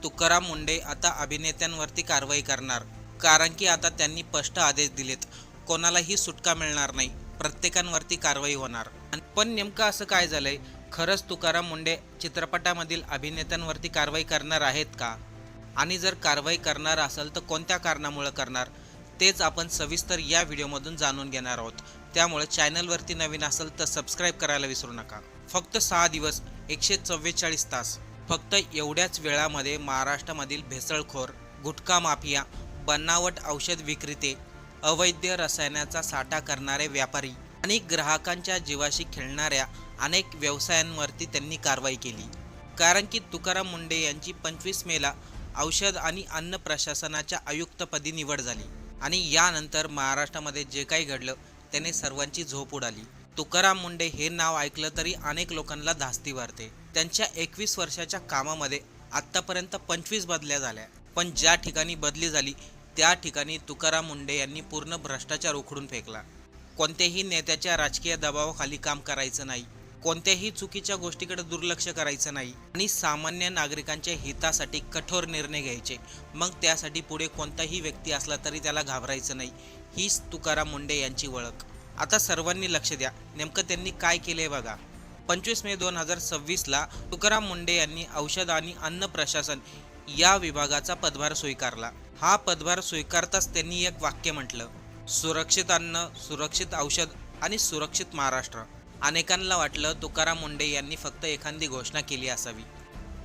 तुकाराम मुंढे आता अभिनेत्यांवरती कारवाई करणार, कारण की आता त्यांनी स्पष्ट आदेश दिलेत. कोणालाही सुटका मिळणार नाही, प्रत्येकांवरती कारवाई होणार. पण नेमकं असं काय झालंय? खरंच तुकाराम मुंढे चित्रपटामधील अभिनेत्यांवरती कारवाई करणार आहेत का? आणि जर कारवाई करणार असेल तर कोणत्या कारणामुळे करणार, तेच आपण सविस्तर या व्हिडिओमधून जाणून घेणार आहोत. त्यामुळे चॅनलवरती नवीन असेल तर सबस्क्राईब करायला विसरू नका. फक्त 6 दिवस, 144 तास, फक्त एवढ्याच वेळामध्ये महाराष्ट्रामधील भेसळखोर, गुटखा माफिया, बनावट औषध विक्रेते, अवैध रसायनाचा साठा करणारे व्यापारी आणि ग्राहकांच्या जीवाशी खेळणाऱ्या अनेक व्यवसायांवरती त्यांनी कारवाई केली. कारण की तुकाराम मुंढे यांची 25 मेला औषध आणि अन्न प्रशासनाच्या आयुक्तपदी निवड झाली आणि यानंतर महाराष्ट्रामध्ये जे काही घडलं त्याने सर्वांची झोप उडाली. तुकाराम मुंढे हे नाव ऐकलं तरी अनेक लोकांना धास्ती वाटते. त्यांच्या 21 वर्षाच्या कामामध्ये आत्तापर्यंत 25 बदल्या झाल्या, पण ज्या ठिकाणी बदली झाली त्या ठिकाणी तुकाराम मुंढे यांनी पूर्ण भ्रष्टाचार उखडून फेकला. कोणत्याही नेत्याच्या राजकीय दबावाखाली काम करायचं नाही, कोणत्याही चुकीच्या गोष्टीकडे दुर्लक्ष करायचं नाही आणि सामान्य नागरिकांच्या हितासाठी कठोर निर्णय घ्यायचे. मग त्यासाठी पुढे कोणताही व्यक्ती असला तरी त्याला घाबरायचं नाही. हीच तुकाराम मुंढे यांची ओळख. आता सर्वांनी लक्ष द्या, नेमकं त्यांनी काय केलंय बघा. 25 मे 2026ला तुकाराम मुंढे यांनी औषध आणि अन्न प्रशासन या विभागाचा पदभार स्वीकारला. हा पदभार स्वीकारताच त्यांनी एक वाक्य म्हटलं, सुरक्षित अन्न, सुरक्षित औषध आणि सुरक्षित महाराष्ट्र. अनेकांना वाटलं तुकाराम मुंढे यांनी फक्त एखादी घोषणा केली असावी,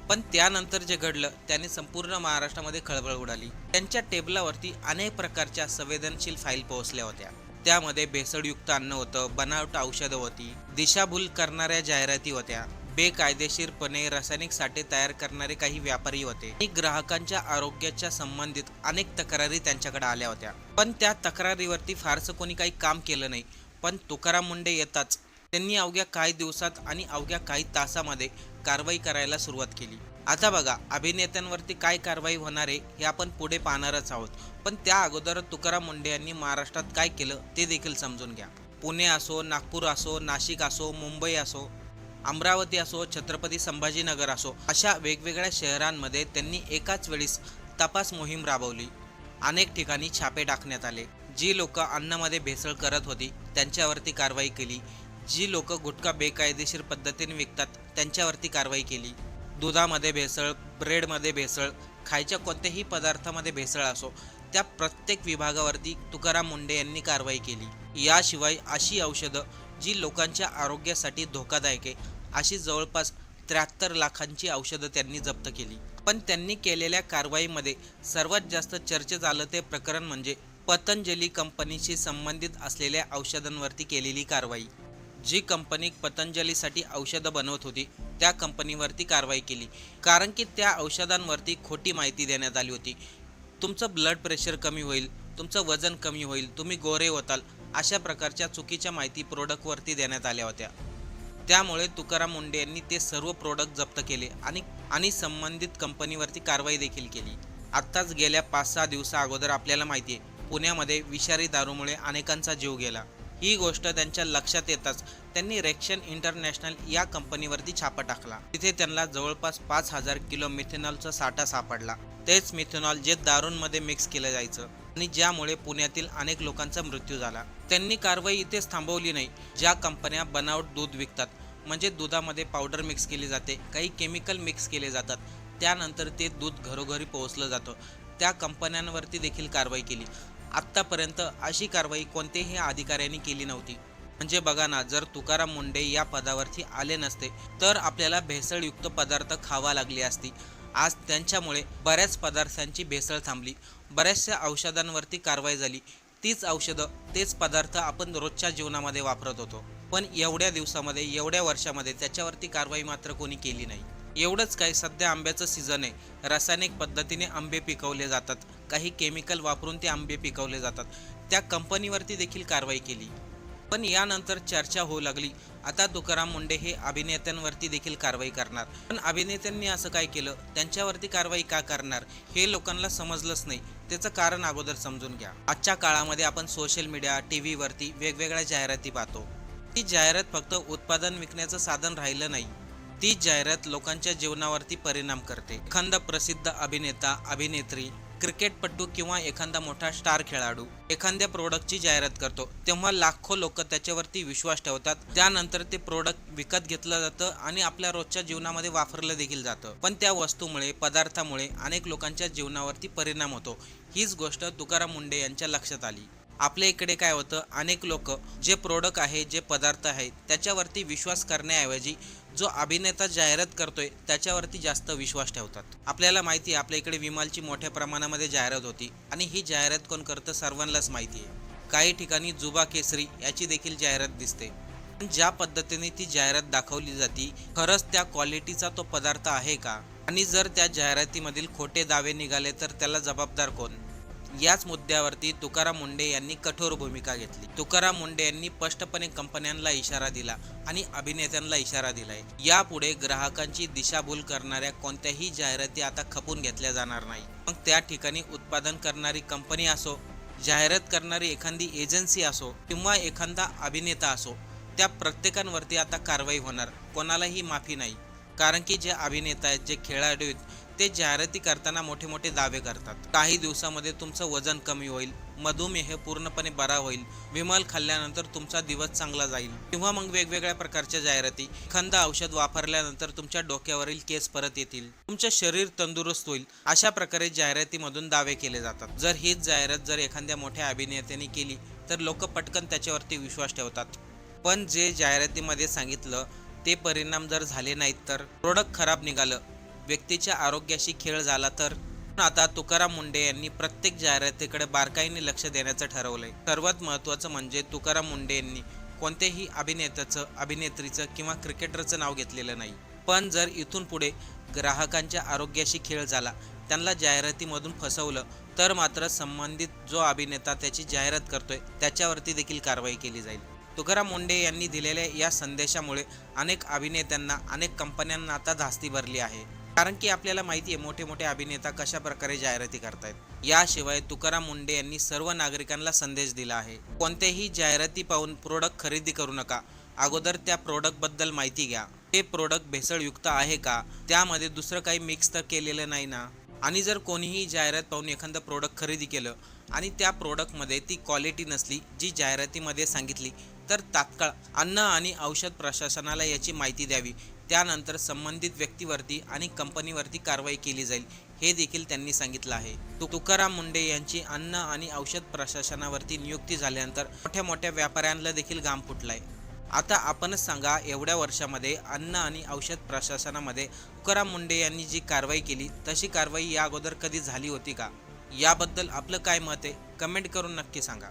पण त्यानंतर जे घडलं त्याने संपूर्ण महाराष्ट्रामध्ये खळबळ उडाली. त्यांच्या टेबलावरती अनेक प्रकारच्या संवेदनशील फाईल पोहोचल्या होत्या. त्यामध्ये भेसळयुक्त अन्न होतं, बनावट औषधं होती, दिशाभूल करणाऱ्या जाहिराती होत्या, बेकायदेशीरपणे रासायनिक साठे तयार करणारे काही व्यापारी होते आणि ग्राहकांच्या आरोग्याच्या संबंधित अनेक तक्रारी त्यांच्याकडे आल्या होत्या. पण त्या तक्रारीवरती फारसं कोणी काही काम केलं नाही. पण तुकाराम मुंढे येताच त्यांनी अवघ्या काही दिवसात आणि अवघ्या काही तासामध्ये कारवाई करायला सुरुवात केली. आता बघा, अभिनेत्यांवरती काय कारवाई होणार आहे हे आपण पुढे पाहणारच आहोत. पण त्या अगोदर तुकाराम मुंढे यांनी महाराष्ट्रात काय केलं ते देखील समजून घ्या. पुणे असो, नागपूर असो, नाशिक असो, मुंबई असो, अमरावती असो, छत्रपती संभाजीनगर असो, अशा वेगवेगळ्या शहरांमध्ये त्यांनी एकाच वेळेस तपास मोहीम राबवली. अनेक ठिकाणी छापे टाकण्यात आले. जी लोक अन्नामध्ये भेसळ करत होती त्यांच्यावरती कारवाई केली. जी लोक गुटखा बेकायदेशीर पद्धतीने विकतात त्यांच्यावरती कारवाई केली. दुधामध्ये भेसळ, ब्रेडमध्ये भेसळ, खायच्या कोणत्याही पदार्थामध्ये भेसळ असो, त्या प्रत्येक विभागावरती तुकाराम मुंढे यांनी कारवाई केली. याशिवाय अशी औषधं जी लोकांच्या आरोग्यासाठी धोकादायक आहे, अशी जवळपास 73 लाखांची औषधं त्यांनी जप्त केली. पण त्यांनी केलेल्या कारवाईमध्ये सर्वात जास्त चर्चेत आलं ते प्रकरण म्हणजे पतंजली कंपनीशी संबंधित असलेल्या औषधांवरती केलेली कारवाई. जी कंपनी पतंजलीसाठी औषधं बनवत होती त्या कंपनीवरती कारवाई केली, कारण की त्या औषधांवरती खोटी माहिती देण्यात आली होती. तुमचं ब्लड प्रेशर कमी होईल, तुमचं वजन कमी होईल, तुम्ही गोरे होताल, अशा प्रकारच्या चुकीच्या माहिती प्रोडक्टवरती देण्यात आल्या होत्या. त्यामुळे तुकाराम मुंढे यांनी ते सर्व प्रोडक्ट जप्त केले आणि संबंधित कंपनीवरती कारवाई देखील केली. आत्ताच गेल्या 5-6 दिवसा अगोदर आपल्याला माहिती आहे, पुण्यामध्ये विषारी दारूमुळे अनेकांचा जीव गेला. ही गोष्ट त्यांच्या लक्षात येताच त्यांनी रेक्शन इंटरनॅशनल या कंपनीवरती छापा टाकला. तिथे त्यांना जवळपास 5000 किलो मिथेनॉलचा साठा सापडला. तेच मिथेनॉल जे दारूंमध्ये मिक्स केलं जायचं आणि ज्यामुळे पुण्यातील अनेक लोकांचा मृत्यू झाला. त्यांनी कारवाई इथेच थांबवली नाही. ज्या कंपन्या बनावट दूध विकतात, म्हणजे दुधामध्ये पावडर मिक्स केली जाते, काही केमिकल मिक्स केले जातात, त्यानंतर ते दूध घरोघरी पोहोचलं जातं, त्या कंपन्यांवरती देखील कारवाई केली. आत्तापर्यंत अशी कारवाई कोणत्याही अधिकाऱ्यांनी केली नव्हती. म्हणजे बघा ना, जर तुकाराम मुंढे या पदावरती आले नसते तर आपल्याला भेसळयुक्त पदार्थ खावा लागली असती. आज त्यांच्यामुळे बऱ्याच पदार्थांची भेसळ थांबली, बऱ्याचशा औषधांवरती कारवाई झाली. तीच औषधं, तेच पदार्थ आपण रोजच्या जीवनामध्ये वापरत होतो. पण एवढ्या दिवसामध्ये, एवढ्या वर्षामध्ये त्याच्यावरती कारवाई मात्र कोणी केली नाही. एवढंच काय, सध्या आंब्याचं सीझन आहे, रासायनिक पद्धतीने आंबे पिकवले जातात, काही केमिकल वापरून ते आंबे पिकवले जातात, त्या कंपनीवरती देखील कारवाई केली. पण यानंतर चर्चा होऊ लागली, आता तुकाराम मुंढे हे अभिनेत्यांवरती देखील कारवाई करणार. पण अभिनेत्यांनी असं काय केलं, त्यांच्यावरती कारवाई का करणार, हे लोकांना समजलंच नाही. त्याचं कारण अगोदर समजून घ्या. आजच्या काळामध्ये आपण सोशल मीडिया, टीव्हीवरती वेगवेगळ्या जाहिराती पाहतो. ती जाहिरात फक्त उत्पादन विकण्याचं साधन राहिलं नाही, ती जाहिरात लोकांच्या जीवनावरती परिणाम करते. एखादा प्रसिद्ध अभिनेता, अभिनेत्री, क्रिकेटपटू किंवा एखादा मोठा स्टार खेळाडू एखाद्या प्रोडक्टची जाहिरात करतो, तेव्हा लाखो लोक त्याच्यावरती विश्वास ठेवतात. त्यानंतर ते प्रोडक्ट विकत घेतलं जातं आणि आपल्या रोजच्या जीवनामध्ये वापरलं देखील जातं. पण त्या वस्तूमुळे, पदार्थामुळे अनेक लोकांच्या जीवनावरती परिणाम होतो. हीच गोष्ट तुकाराम मुंढे यांच्या लक्षात आली. आपल्या इकडे काय होतं, अनेक लोक जे प्रोडक्ट आहे, जे पदार्थ आहेत त्याच्यावरती विश्वास करण्याऐवजी जो अभिनेता जाहिरात करतोय त्याच्यावरती जास्त विश्वास ठेवतात. आपल्याला माहिती आहे, आपल्या इकडे विमलची मोठ्या प्रमाणामध्ये जाहिरात होती आणि ही जाहिरात कोण करतं सर्वांनाच माहिती आहे. काही ठिकाणी जुबा केसरी याची देखील जाहिरात दिसते. पण ज्या पद्धतीने ती जाहिरात दाखवली जाते, खरंच त्या क्वालिटीचा तो पदार्थ आहे का? आणि जर त्या जाहिरातीमधील खोटे दावे निघाले तर त्याला जबाबदार कोण? याच मुद्द्यावरती तुकाराम मुंढे यांनी कठोर भूमिका घेतली. तुकाराम मुंढे यांनी स्पष्टपणे कंपन्यांना इशारा दिला आणि अभिनेत्यांना इशारा दिलाय, यापुढे ग्राहकांची दिशाभूल करणाऱ्या कोणत्याही जाहिराती आता खपून घेतल्या जाणार नाही. मग त्या ठिकाणी उत्पादन करणारी कंपनी असो, जाहिरात करणारी एखादी एजन्सी असो किंवा एखादा अभिनेता असो, त्या प्रत्येकांवरती आता कारवाई होणार. कोणालाही माफी नाही. कारण की जे अभिनेता आहेत, जे खेळाडू आहेत, ते जाहिराती करताना मोठे मोठे दावे करतात. काही दिवसामध्ये तुमचं वजन कमी होईल, मधुमेह पूर्णपणे बरा होईल, विमल खाल्ल्यानंतर तुमचा दिवस चांगला जाईल, किंवा मग वेगवेगळ्या प्रकारच्या जाहिराती, एखादं औषध वापरल्यानंतर तुमच्या डोक्यावरील केस परत येतील, तुमचं शरीर तंदुरुस्त होईल, अशा प्रकारे जाहिरातीमधून दावे केले जातात. जर हीच जाहिरात जर एखाद्या मोठ्या अभिनेत्याने केली तर लोक पटकन त्याच्यावरती विश्वास ठेवतात. पण जे जाहिरातीमध्ये सांगितलं ते परिणाम जर झाले नाहीत, तर प्रोडक्ट खराब निघालं, व्यक्तीच्या आरोग्याशी खेळ झाला तर? आता तुकाराम मुंढे यांनी प्रत्येक जाहिरातीकडे बारकाईने लक्ष देण्याचं ठरवलंय. सर्वात महत्त्वाचं म्हणजे तुकाराम मुंढे यांनी कोणत्याही अभिनेत्याचं, अभिनेत्रीचं किंवा क्रिकेटरचं नाव घेतलेलं नाही. पण जर इथून पुढे ग्राहकांच्या आरोग्याशी खेळ झाला, त्यांना जाहिरातीमधून फसवलं, तर मात्र संबंधित जो अभिनेता त्याची जाहिरात करतोय त्याच्यावरती देखील कारवाई केली जाईल. तुकाराम मुंढे यांनी दिलेल्या या संदेशामुळे अनेक अभिनेत्यांना, अनेक कंपन्यांना आता धास्ती भरली आहे. कारण की आपल्याला माहिती आहे मोठे मोठे अभिनेता कशा प्रकारे जाहिराती करतायत. याशिवाय तुकाराम मुंढे यांनी सर्व नागरिकांना संदेश दिला आहे, कोणत्याही जाहिराती पाहून प्रोडक्ट खरेदी करू नका. अगोदर त्या प्रोडक्टबद्दल माहिती घ्या. ते प्रोडक्ट भेसळयुक्त आहे का? त्यामध्ये दुसरं काही मिक्स तर केलेलं नाही ना? आणि जर कोणीही जाहिरात पाहून एखादं प्रोडक्ट खरेदी केलं आणि त्या प्रोडक्टमध्ये ती क्वालिटी नसली जी जाहिरातीमध्ये सांगितली, तर तात्काळ अन्न आणि औषध प्रशासनाला याची माहिती द्यावी. त्यानंतर संबंधित व्यक्तीवरती आणि कंपनीवरती कारवाई केली जाईल, हे देखील त्यांनी सांगितलं आहे. तुकाराम मुंढे यांची अन्न आणि औषध प्रशासनावरती नियुक्ती झाल्यानंतर मोठ्या मोठ्या व्यापाऱ्यांना देखील घाम फुटलाय. आता आपणच सांगा, एवढ्या वर्षामध्ये अन्न आणि औषध प्रशासनामध्ये तुकाराम मुंढे यांनी जी कारवाई केली, तशी कारवाई या अगोदर कधी झाली होती का? याबद्दल आपलं काय मत आहे? कमेंट करून नक्की सांगा.